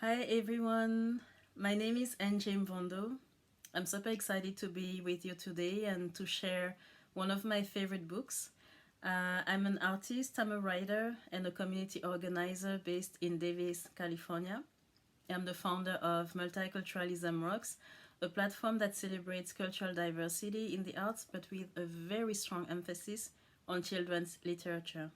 Hi everyone, my name is NJ Mvondo. I'm super excited to be with you today and to share one of my favorite books. I'm an artist, I'm a writer, and a community organizer based in Davis, California. I'm the founder of Multiculturalism Rocks, a platform that celebrates cultural diversity in the arts but with a very strong emphasis on children's literature.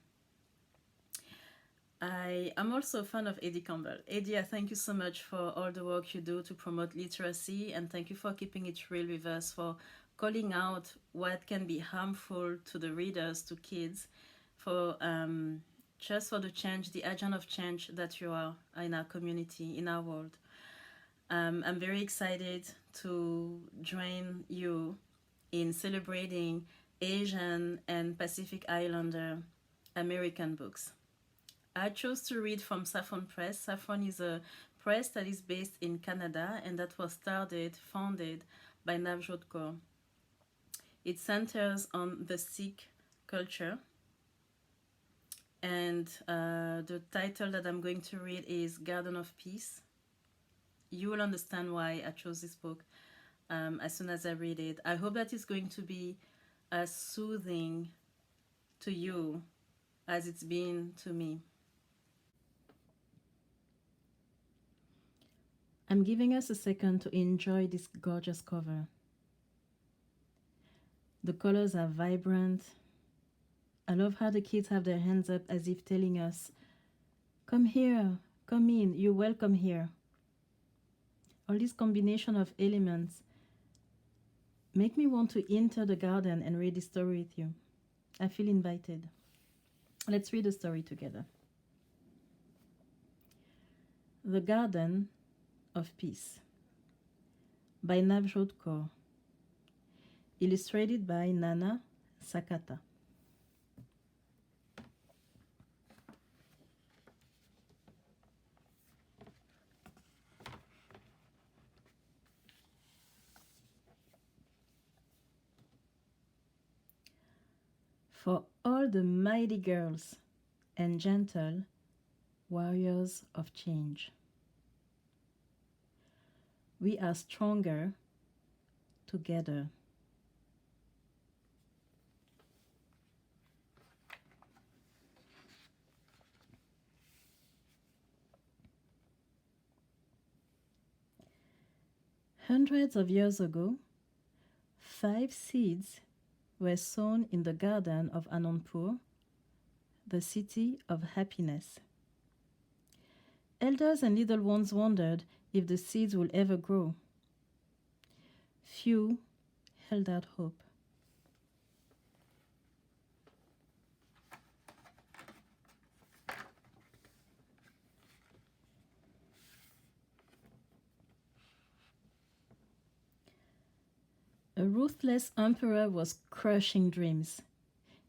I am also a fan of Edi Campbell. Edi, I thank you so much for all the work you do to promote literacy, and thank you for keeping it real with us, for calling out what can be harmful to the readers, to kids, for just for the change, the agent of change that you are in our community, in our world. I'm very excited to join you in celebrating Asian and Pacific Islander American books. I chose to read from Saffron Press. Saffron is a press that is based in Canada and that was founded by Navjot Kaur. It centers on the Sikh culture, and the title that I'm going to read is Garden of Peace. You will understand why I chose this book as soon as I read it. I hope that it's going to be as soothing to you as it's been to me. I'm giving us a second to enjoy this gorgeous cover. The colors are vibrant. I love how the kids have their hands up as if telling us, come here, come in, you're welcome here. All this combination of elements make me want to enter the garden and read the story with you. I feel invited. Let's read the story together. The Garden of Peace by Navjot Kaur. Illustrated by Nana Sakata. For all the mighty girls and gentle warriors of change, we are stronger together. Hundreds of years ago, 5 seeds were sown in the garden of Anandpur, the city of happiness. Elders and little ones wondered if the seeds would ever grow. Few held out hope. A ruthless emperor was crushing dreams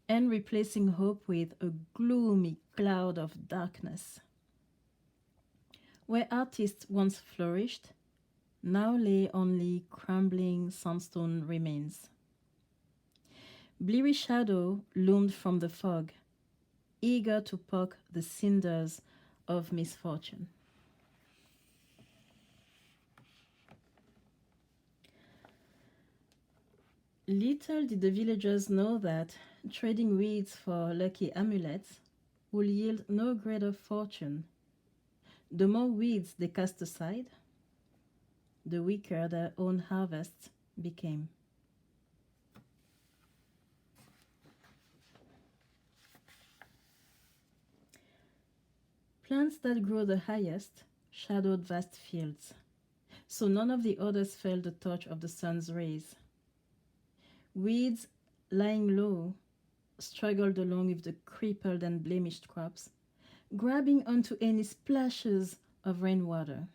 and replacing hope with a gloomy cloud of darkness. Where artists once flourished, now lay only crumbling sandstone remains. Bleary shadow loomed from the fog, eager to poke the cinders of misfortune. Little did the villagers know that trading weeds for lucky amulets would yield no greater fortune. The more weeds they cast aside, the weaker their own harvests became. Plants that grew the highest shadowed vast fields, so none of the others felt the touch of the sun's rays. Weeds lying low struggled along with the crippled and blemished crops, grabbing onto any splashes of rainwater.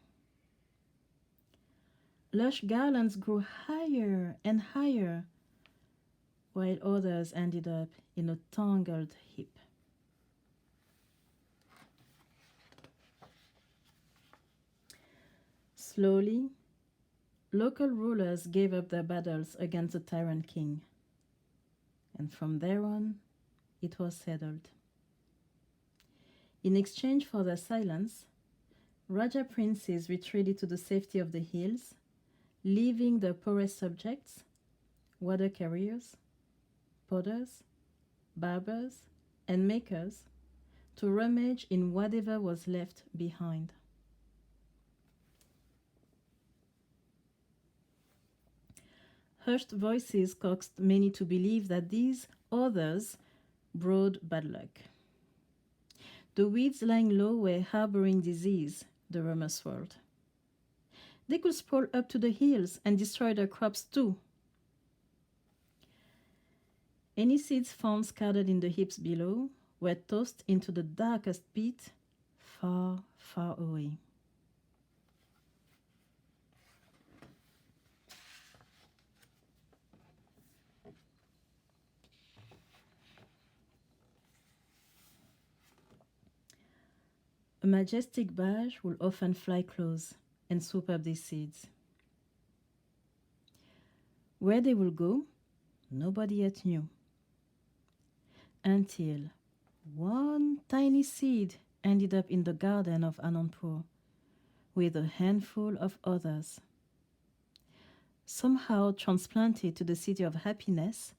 Lush garlands grew higher and higher, while others ended up in a tangled heap. Slowly, local rulers gave up their battles against the tyrant king, and from there on, it was settled. In exchange for their silence, Raja princes retreated to the safety of the hills, leaving the poorest subjects, water carriers, potters, barbers, and makers, to rummage in whatever was left behind. Hushed voices coaxed many to believe that these others brought bad luck. The weeds lying low were harboring disease, the rumor swirled. They could sprawl up to the hills and destroy their crops too. Any seeds found scattered in the heaps below were tossed into the darkest pit, far, far away. A majestic barge will often fly close and swoop up these seeds. Where they will go, nobody yet knew. Until one tiny seed ended up in the garden of Anandpur with a handful of others. Somehow transplanted to the city of happiness,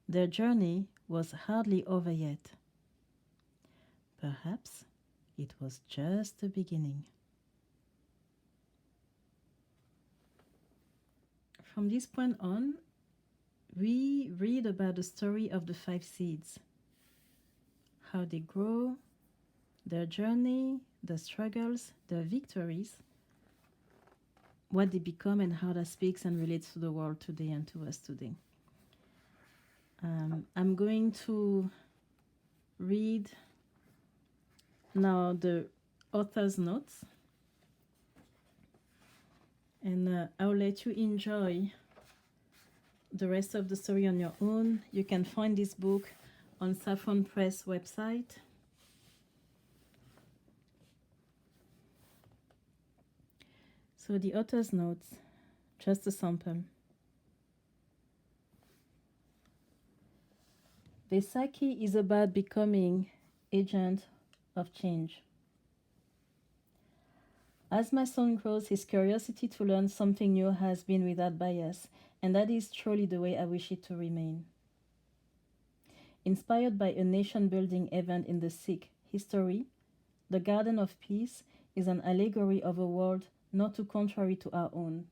their journey was hardly over yet. Perhaps it was just the beginning. From this point on, we read about the story of the 5 seeds, how they grow, their journey, their struggles, their victories, what they become, and how that speaks and relates to the world today and to us today. I'm going to read now the author's notes, and I'll let you enjoy the rest of the story on your own. You can find this book on Saffron Press website. So the author's notes, just a sample. The psyche is about becoming agent of change. As my son grows, his curiosity to learn something new has been without bias, and that is truly the way I wish it to remain. Inspired by a nation-building event in the Sikh history, the Garden of Peace is an allegory of a world not too contrary to our own.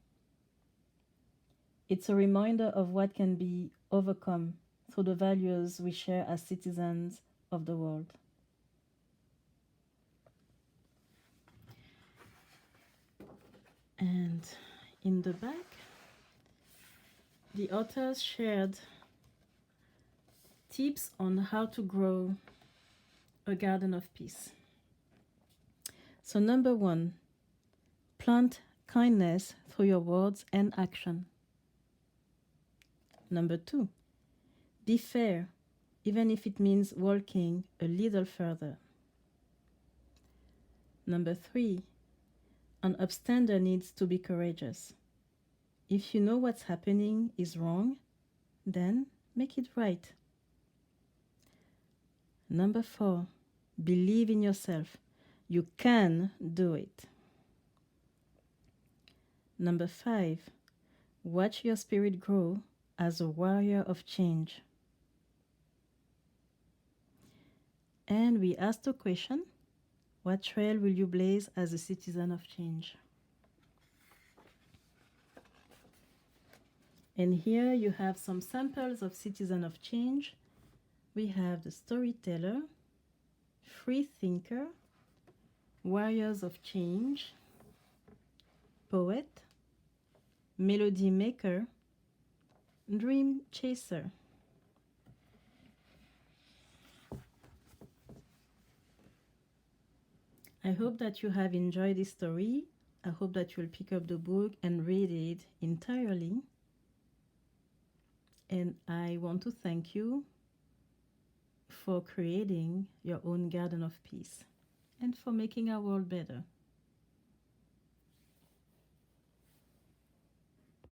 It's a reminder of what can be overcome through the values we share as citizens of the world. And in the back, the authors shared tips on how to grow a garden of peace. So number 1, plant kindness through your words and action. Number 2, be fair, even if it means walking a little further. Number 3, an upstander needs to be courageous. If you know what's happening is wrong, then make it right. Number 4, believe in yourself. You can do it. Number 5, watch your spirit grow as a warrior of change. And we asked the question, what trail will you blaze as a citizen of change? And here you have some samples of citizen of change. We have the storyteller, free thinker, warriors of change, poet, melody maker, dream chaser. I hope that you have enjoyed this story. I hope that you'll pick up the book and read it entirely. And I want to thank you for creating your own garden of peace and for making our world better.